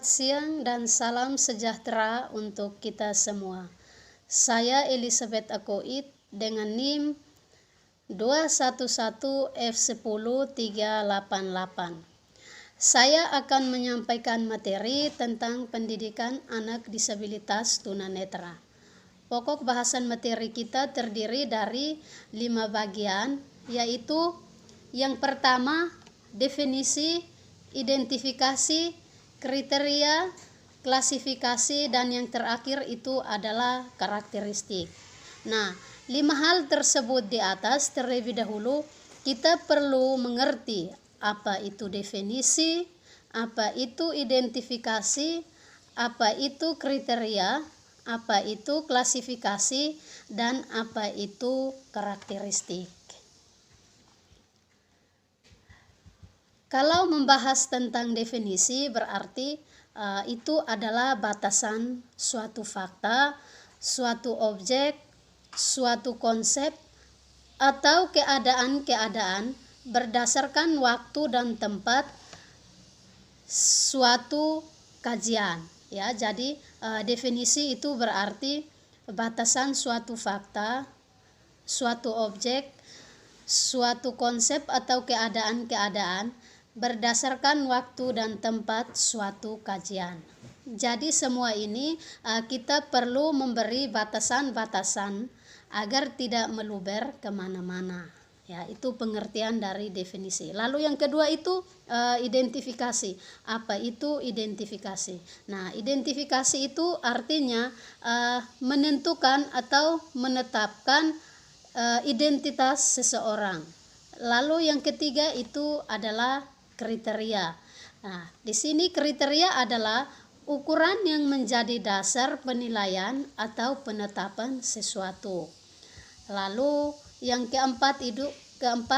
siang dan salam sejahtera untuk kita semua. Saya Elizabeth Akoit dengan NIM 211F10388. Saya akan menyampaikan materi tentang pendidikan anak disabilitas tunanetra. Pokok bahasan materi kita terdiri dari 5 bagian, yaitu yang pertama, definisi, identifikasi, kriteria, klasifikasi, dan yang terakhir itu adalah karakteristik. Nah, 5 hal tersebut di atas terlebih dahulu kita perlu mengerti apa itu definisi, apa itu identifikasi, apa itu kriteria, apa itu klasifikasi, dan apa itu karakteristik. Kalau membahas tentang definisi berarti itu adalah batasan suatu fakta, suatu objek, suatu konsep, atau keadaan-keadaan berdasarkan waktu dan tempat suatu kajian. Ya, jadi definisi itu berarti batasan suatu fakta, suatu objek, suatu konsep atau keadaan-keadaan berdasarkan waktu dan tempat suatu kajian. Jadi semua ini kita perlu memberi batasan-batasan agar tidak meluber kemana-mana. Ya, itu pengertian dari definisi. Lalu yang kedua itu identifikasi. Apa itu identifikasi? Nah, identifikasi itu artinya menentukan atau menetapkan identitas seseorang. Lalu yang ketiga itu adalah kriteria. Nah, di sini kriteria adalah ukuran yang menjadi dasar penilaian atau penetapan sesuatu. Lalu yang keempat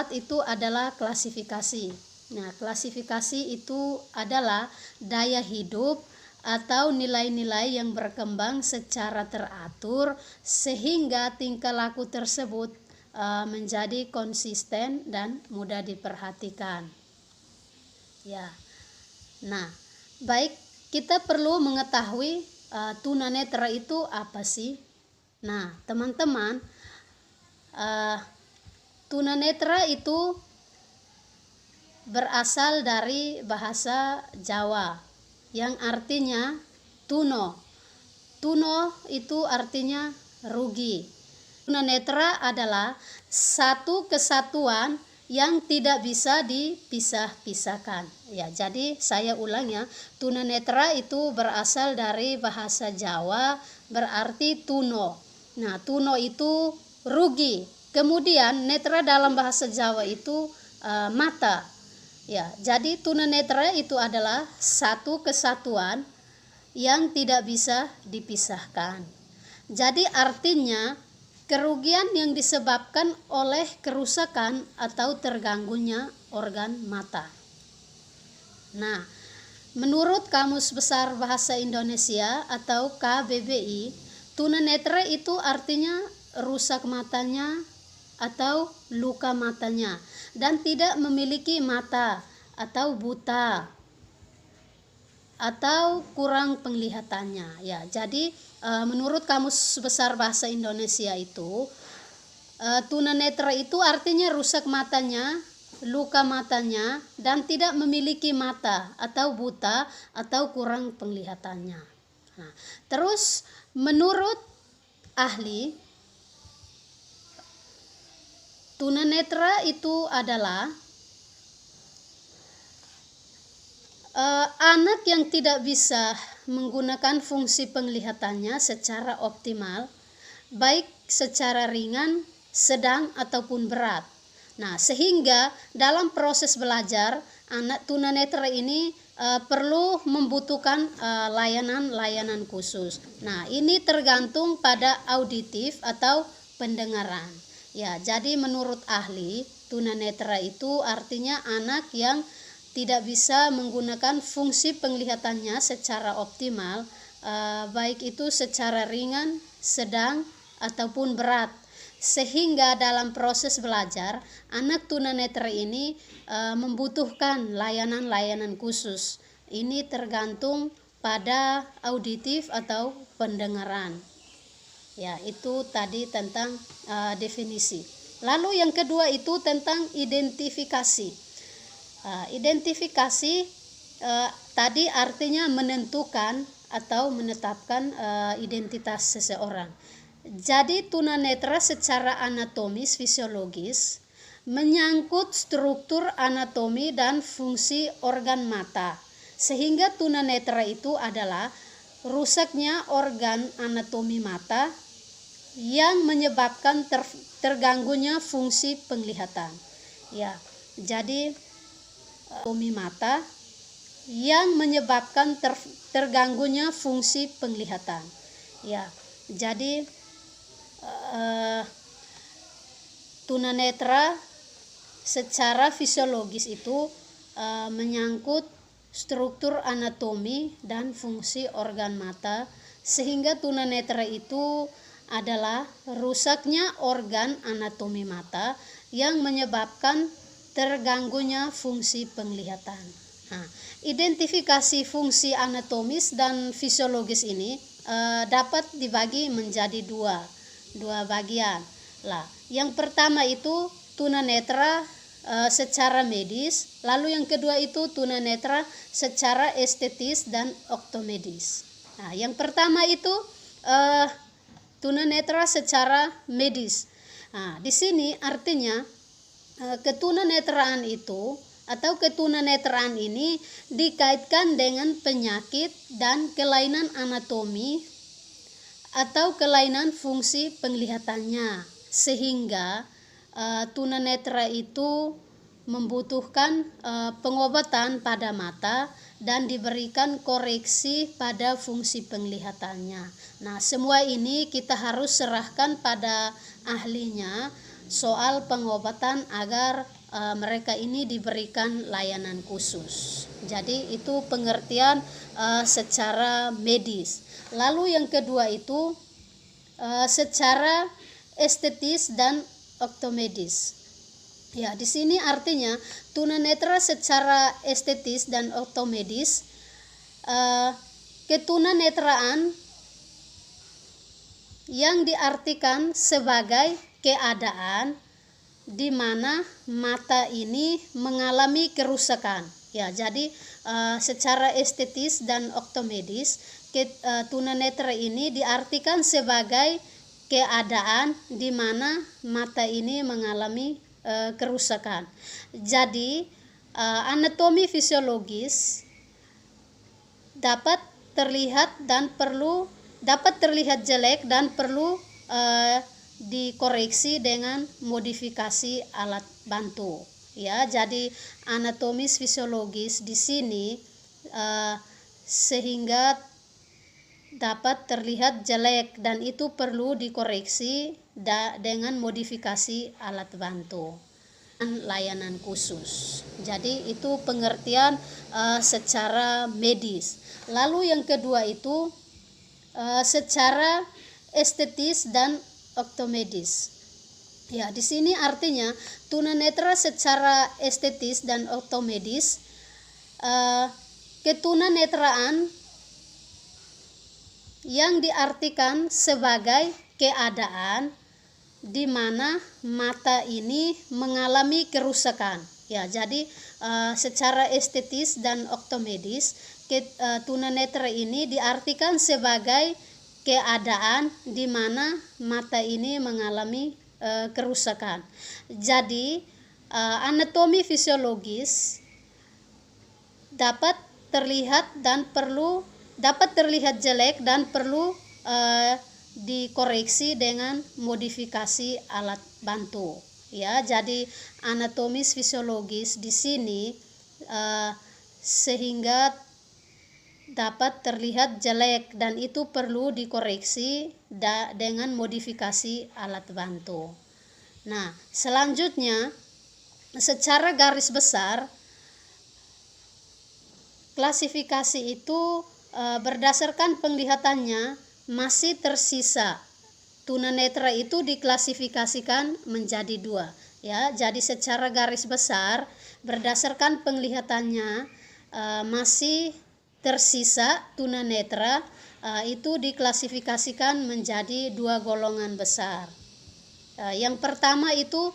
itu adalah klasifikasi. Nah, klasifikasi itu adalah daya hidup atau nilai-nilai yang berkembang secara teratur sehingga tingkah laku tersebut menjadi konsisten dan mudah diperhatikan. Ya. Nah, baik, kita perlu mengetahui tunanetra itu apa sih? Nah, teman-teman, tunanetra itu berasal dari bahasa Jawa yang artinya tuno. Tuno itu artinya rugi. Tunanetra adalah satu kesatuan yang tidak bisa dipisah-pisahkan. Ya, jadi saya ulang ya. Tunanetra itu berasal dari bahasa Jawa berarti tuno. Nah, tuno itu rugi. Kemudian netra dalam bahasa Jawa itu mata. Ya, jadi tunanetra itu adalah satu kesatuan yang tidak bisa dipisahkan. Jadi artinya kerugian yang disebabkan oleh kerusakan atau terganggunya organ mata. Nah, menurut Kamus Besar Bahasa Indonesia atau KBBI, tunanetra itu artinya rusak matanya atau luka matanya dan tidak memiliki mata atau buta atau kurang penglihatannya. Ya, jadi menurut Kamus Besar Bahasa Indonesia itu tunanetra itu artinya rusak matanya, luka matanya, dan tidak memiliki mata atau buta atau kurang penglihatannya. Nah, terus menurut ahli, tunanetra itu adalah anak yang tidak bisa menggunakan fungsi penglihatannya secara optimal, baik secara ringan, sedang, ataupun berat. Nah, sehingga dalam proses belajar, anak tunanetra ini perlu membutuhkan layanan-layanan khusus. Nah, ini tergantung pada auditif atau pendengaran. Ya, jadi menurut ahli, tunanetra itu artinya anak yang tidak bisa menggunakan fungsi penglihatannya secara optimal, baik itu secara ringan, sedang, ataupun berat, sehingga dalam proses belajar anak tunanetra ini membutuhkan layanan-layanan khusus. Ini tergantung pada auditif atau pendengaran. Ya, itu tadi tentang definisi. Lalu yang kedua itu tentang identifikasi. Identifikasi tadi artinya menentukan atau menetapkan identitas seseorang. Jadi tunanetra secara anatomis fisiologis menyangkut struktur anatomi dan fungsi organ mata, sehingga tunanetra itu adalah rusaknya organ anatomi mata yang menyebabkan terganggunya fungsi penglihatan. Ya, jadi anatomi mata yang menyebabkan terganggunya fungsi penglihatan. Ya, jadi tunanetra secara fisiologis itu menyangkut struktur anatomi dan fungsi organ mata, sehingga tunanetra itu adalah rusaknya organ anatomi mata yang menyebabkan terganggunya fungsi penglihatan. Nah, identifikasi fungsi anatomis dan fisiologis ini dapat dibagi menjadi dua bagian. Yang pertama itu tunanetra secara medis, lalu yang kedua itu tunanetra secara estetis dan optomedis. Nah, yang pertama itu tunanetra secara medis. Nah, di sini artinya ketunanetraan itu atau ketunanetraan ini dikaitkan dengan penyakit dan kelainan anatomi atau kelainan fungsi penglihatannya, sehingga tunanetra itu membutuhkan pengobatan pada mata dan diberikan koreksi pada fungsi penglihatannya. Nah, semua ini kita harus serahkan pada ahlinya soal pengobatan agar mereka ini diberikan layanan khusus. Jadi itu pengertian secara medis. Lalu yang kedua itu secara estetis dan optomedis. Ya, di sini artinya tunanetra secara estetis dan optomedis, ketunanetraan yang diartikan sebagai keadaan di mana mata ini mengalami kerusakan. Ya, jadi secara estetis dan optomedis tunanetra ini diartikan sebagai keadaan di mana mata ini mengalami kerusakan. Jadi anatomi fisiologis dapat terlihat jelek dan perlu dikoreksi dengan modifikasi alat bantu. Ya, jadi anatomis fisiologis di sini sehingga dapat terlihat jelek dan itu perlu dikoreksi dengan modifikasi alat bantu dan layanan khusus. Jadi itu pengertian secara medis. Lalu yang kedua itu secara estetis dan optomedis. Ya, di sini artinya tunanetra secara estetis dan optomedis, ketunanetraan yang diartikan sebagai keadaan di mana mata ini mengalami kerusakan. Ya, jadi secara estetis dan optomedis tunanetra ini diartikan sebagai keadaan di mana mata ini mengalami kerusakan. Jadi anatomi fisiologis dapat terlihat jelek dan perlu dikoreksi dengan modifikasi alat bantu. Ya, jadi anatomis fisiologis di sini sehingga dapat terlihat jelek dan itu perlu dikoreksi dengan modifikasi alat bantu. Nah, selanjutnya secara garis besar klasifikasi itu berdasarkan penglihatannya masih tersisa. Tunanetra itu diklasifikasikan menjadi dua. Ya, jadi secara garis besar berdasarkan penglihatannya masih tersisa tunanetra itu diklasifikasikan menjadi dua golongan besar. Yang pertama itu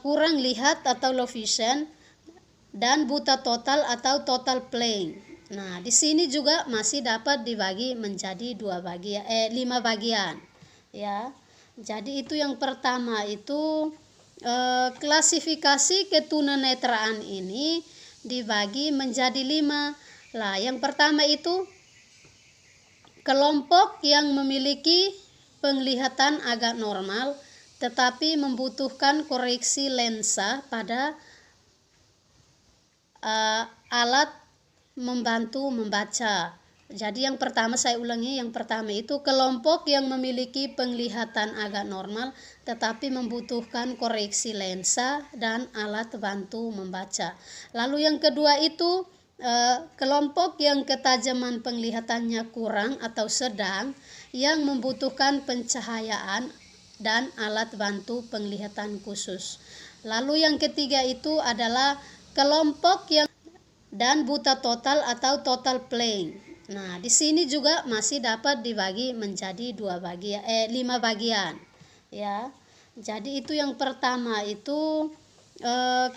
kurang lihat atau low vision, dan buta total atau total playing. Nah, di sini juga masih dapat dibagi menjadi 5 bagian. Ya. Jadi itu yang pertama itu klasifikasi ketunanetraan ini dibagi menjadi 5. Lah, yang pertama itu kelompok yang memiliki penglihatan agak normal tetapi membutuhkan koreksi lensa pada alat membantu membaca. Jadi yang pertama, saya ulangi, yang pertama itu kelompok yang memiliki penglihatan agak normal tetapi membutuhkan koreksi lensa dan alat bantu membaca. Lalu yang kedua itu kelompok yang ketajaman penglihatannya kurang atau sedang yang membutuhkan pencahayaan dan alat bantu penglihatan khusus. Lalu yang ketiga itu adalah kelompok yang dan buta total atau total playing. Nah, di sini juga masih dapat dibagi menjadi 5 bagian. Ya. Jadi itu yang pertama itu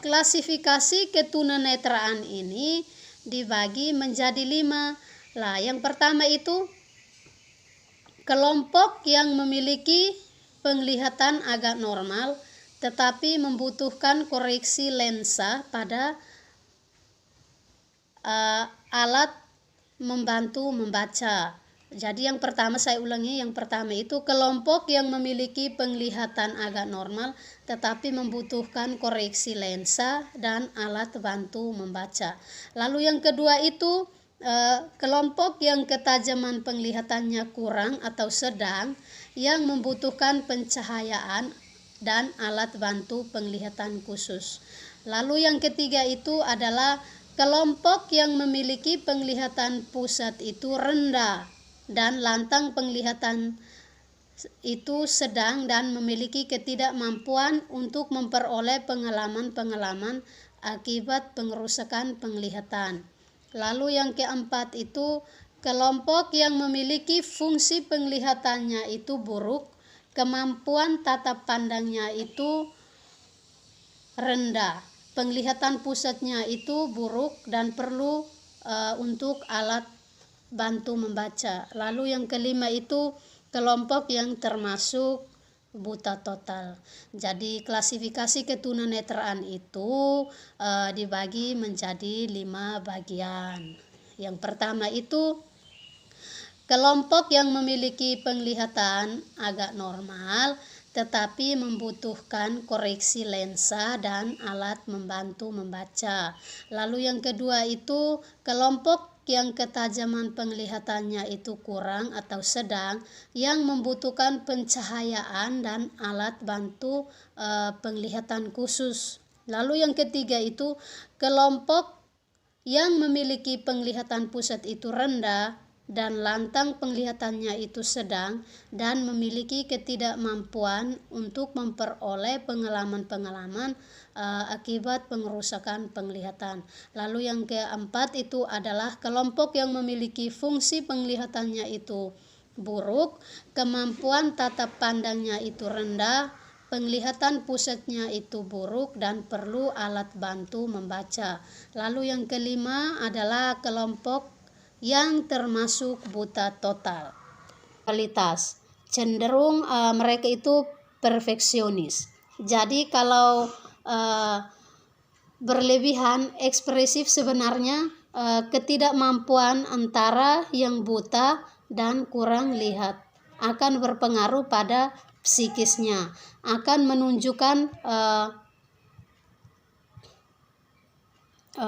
klasifikasi ketunanetraan ini dibagi menjadi 5. Lah, yang pertama itu kelompok yang memiliki penglihatan agak normal tetapi membutuhkan koreksi lensa pada alat membantu membaca. Jadi yang pertama, saya ulangi, yang pertama itu kelompok yang memiliki penglihatan agak normal tetapi membutuhkan koreksi lensa dan alat bantu membaca. Lalu yang kedua itu kelompok yang ketajaman penglihatannya kurang atau sedang yang membutuhkan pencahayaan dan alat bantu penglihatan khusus. Lalu yang ketiga itu adalah kelompok yang memiliki penglihatan pusat itu rendah dan lantang penglihatan itu sedang dan memiliki ketidakmampuan untuk memperoleh pengalaman-pengalaman akibat pengerusakan penglihatan. Lalu yang keempat itu kelompok yang memiliki fungsi penglihatannya itu buruk, kemampuan tatap pandangnya itu rendah, penglihatan pusatnya itu buruk dan perlu untuk alat bantu membaca. Lalu yang kelima itu kelompok yang termasuk buta total. Jadi klasifikasi ketunanetraan itu dibagi menjadi 5 bagian. Yang pertama itu kelompok yang memiliki penglihatan agak normal tetapi membutuhkan koreksi lensa dan alat membantu membaca. Lalu yang kedua itu kelompok yang ketajaman penglihatannya itu kurang atau sedang yang membutuhkan pencahayaan dan alat bantu penglihatan khusus. Lalu yang ketiga itu kelompok yang memiliki penglihatan pusat itu rendah dan lantang penglihatannya itu sedang dan memiliki ketidakmampuan untuk memperoleh pengalaman-pengalaman akibat pengerusakan penglihatan. Lalu yang keempat itu adalah kelompok yang memiliki fungsi penglihatannya itu buruk, kemampuan tatap pandangnya itu rendah, penglihatan pusatnya itu buruk dan perlu alat bantu membaca. Lalu yang kelima adalah kelompok yang termasuk buta total. Kualitas cenderung mereka itu perfeksionis. Jadi kalau berlebihan ekspresif sebenarnya ketidakmampuan antara yang buta dan kurang lihat akan berpengaruh pada psikisnya, akan menunjukkan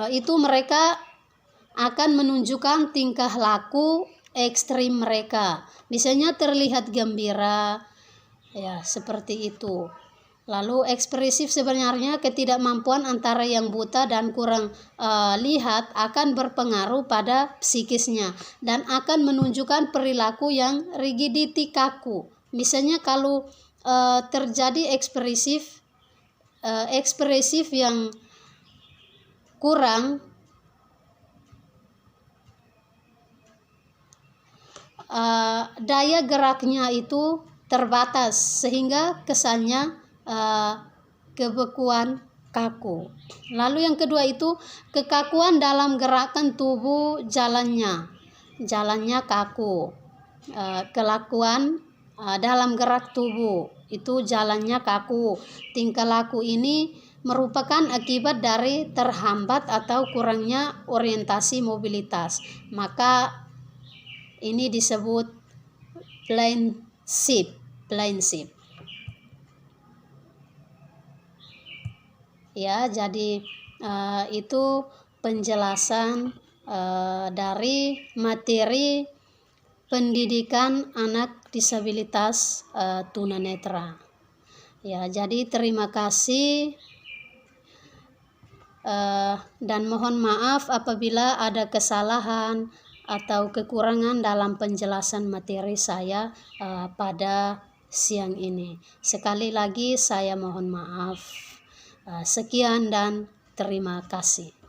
itu mereka akan menunjukkan tingkah laku ekstrim mereka. Misalnya terlihat gembira, ya seperti itu. Lalu ekspresif sebenarnya ketidakmampuan antara yang buta dan kurang lihat akan berpengaruh pada psikisnya dan akan menunjukkan perilaku yang rigidity, kaku. Misalnya kalau terjadi ekspresif yang kurang daya geraknya itu terbatas sehingga kesannya kebekuan, kaku. Lalu yang kedua itu kekakuan dalam gerakan tubuh, jalannya kaku. Kelakuan dalam gerak tubuh itu jalannya kaku. Tingkah laku ini merupakan akibat dari terhambat atau kurangnya orientasi mobilitas. Maka ini disebut blind sheep. Ya, jadi itu penjelasan dari materi pendidikan anak disabilitas tunanetra. Ya, jadi terima kasih dan mohon maaf apabila ada kesalahan atau kekurangan dalam penjelasan materi saya pada siang ini. Sekali lagi saya mohon maaf. Sekian dan terima kasih.